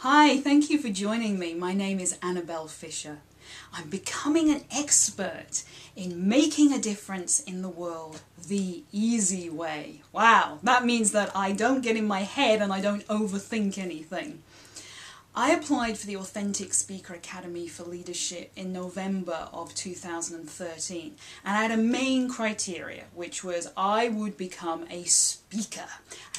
Hi, thank you for joining me. My name is Annabelle Fisher. I'm becoming an expert in making a difference in the world the easy way. Wow, that means that I don't get in my head and I don't overthink anything. I applied for the Authentic Speaker Academy for Leadership in November of 2013, and I had a main criteria, which was I would become a speaker,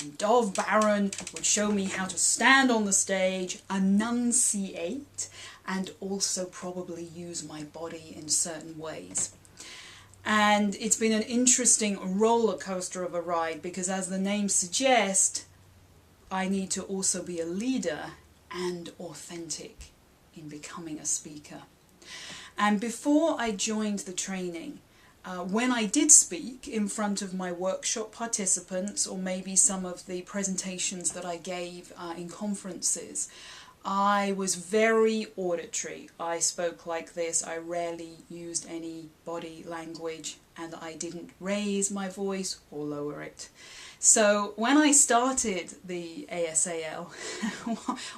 and Dov Baron would show me how to stand on the stage, enunciate, and also probably use my body in certain ways. And it's been an interesting roller coaster of a ride because, as the name suggests, I need to also be a leader and authentic in becoming a speaker. And before I joined the training, when I did speak in front of my workshop participants or maybe some of the presentations that I gave in conferences, I was very auditory. I spoke like this. I rarely used any body language, and I didn't raise my voice or lower it. So when I started the ASAL,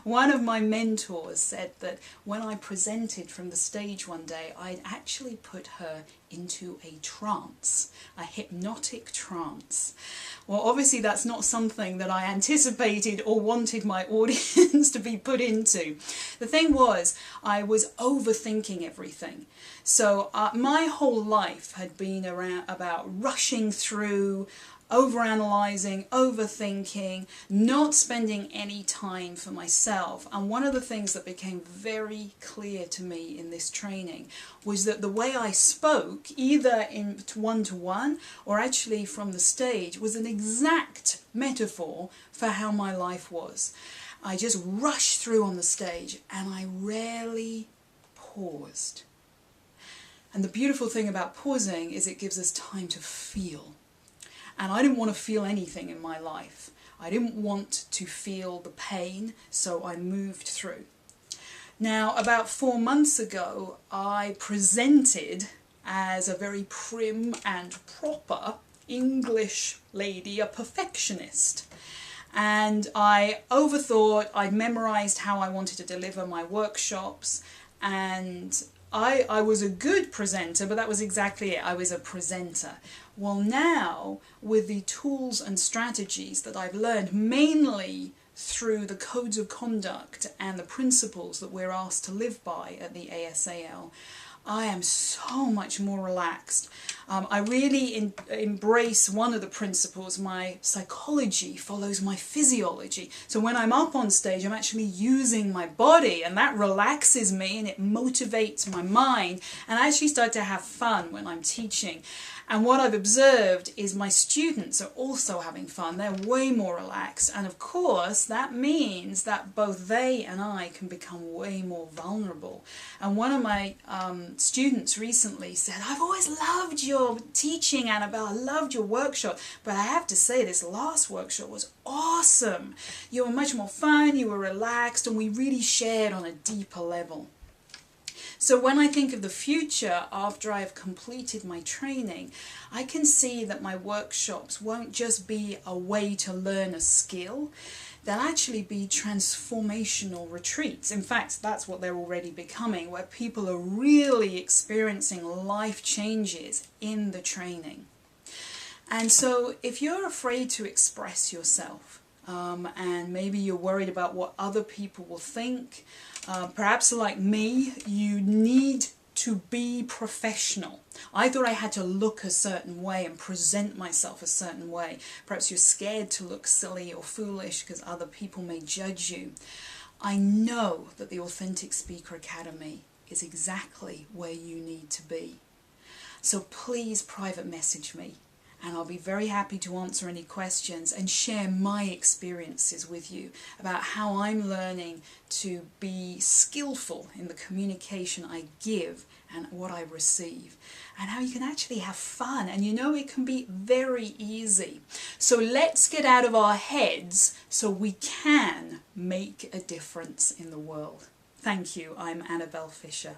one of my mentors said that when I presented from the stage one day, I'd actually put her into a trance, a hypnotic trance. Well, obviously that's not something that I anticipated or wanted my audience to be put into. The thing was, I was overthinking everything. So my whole life had been about rushing through, overanalyzing, overthinking, not spending any time for myself. And one of the things that became very clear to me in this training was that the way I spoke, either in one-to-one or actually from the stage, was an exact metaphor for how my life was. I just rushed through on the stage and I rarely paused. And the beautiful thing about pausing is it gives us time to feel. And I didn't want to feel anything in my life. I didn't want to feel the pain, so I moved through. Now, about 4 months ago, I presented as a very prim and proper English lady, a perfectionist. And I overthought, I memorized how I wanted to deliver my workshops, and I was a good presenter, but that was exactly it. I was a presenter. Well, now, with the tools and strategies that I've learned, mainly through the codes of conduct and the principles that we're asked to live by at the ASAL, I am so much more relaxed. I really embrace one of the principles. My psychology follows my physiology. So when I'm up on stage, I'm actually using my body, and that relaxes me and it motivates my mind. And I actually start to have fun when I'm teaching. And what I've observed is my students are also having fun. They're way more relaxed. And of course, that means that both they and I can become way more vulnerable. And one of my students recently said, "I've always loved your teaching, Annabelle. I loved your workshop. But I have to say, this last workshop was awesome. You were much more fun, you were relaxed, and we really shared on a deeper level." So when I think of the future after I have completed my training, I can see that my workshops won't just be a way to learn a skill, they'll actually be transformational retreats. In fact, that's what they're already becoming, where people are really experiencing life changes in the training. And so if you're afraid to express yourself, and maybe you're worried about what other people will think, perhaps like me, you need to be professional. I thought I had to look a certain way and present myself a certain way. Perhaps you're scared to look silly or foolish because other people may judge you. I know that the Authentic Speaker Academy is exactly where you need to be. So please private message me, and I'll be very happy to answer any questions and share my experiences with you about how I'm learning to be skillful in the communication I give and what I receive, and how you can actually have fun. And you know, it can be very easy. So let's get out of our heads so we can make a difference in the world. Thank you. I'm Annabelle Fisher.